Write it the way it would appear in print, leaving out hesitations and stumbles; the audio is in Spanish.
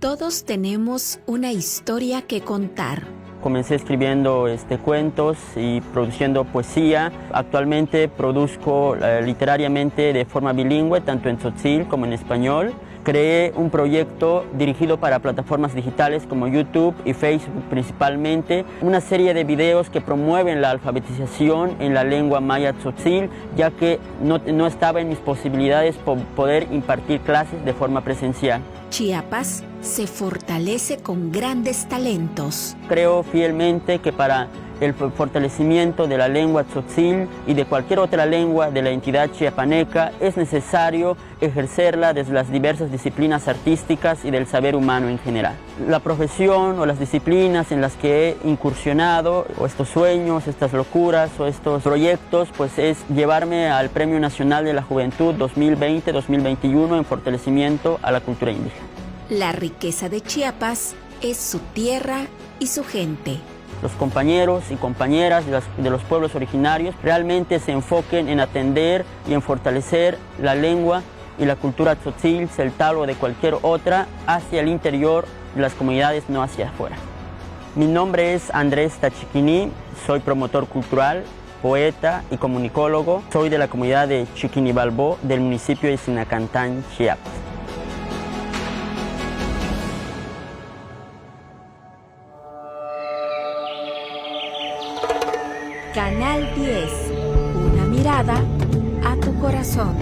Todos tenemos una historia que contar. Comencé escribiendo cuentos y produciendo poesía. Actualmente produzco literariamente de forma bilingüe, tanto en tzotzil como en español. Creé un proyecto dirigido para plataformas digitales como YouTube y Facebook principalmente, una serie de videos que promueven la alfabetización en la lengua maya tzotzil, ya que no estaba en mis posibilidades poder impartir clases de forma presencial. Chiapas se fortalece con grandes talentos. Creo fielmente que para el fortalecimiento de la lengua tzotzil y de cualquier otra lengua de la entidad chiapaneca es necesario ejercerla desde las diversas disciplinas artísticas y del saber humano en general. La profesión o las disciplinas en las que he incursionado, o estos sueños, estas locuras o estos proyectos, pues es llevarme al Premio Nacional de la Juventud 2020-2021 en fortalecimiento a la cultura indígena. La riqueza de Chiapas es su tierra y su gente. Los compañeros y compañeras de los pueblos originarios realmente se enfoquen en atender y en fortalecer la lengua y la cultura tzotzil, celtal o de cualquier otra hacia el interior de las comunidades, no hacia afuera. Mi nombre es Andrés Tachiquiní, soy promotor cultural, poeta y comunicólogo. Soy de la comunidad de Chiquinibalbó del municipio de Sinacantán, Chiapas. Canal 10, una mirada a tu corazón.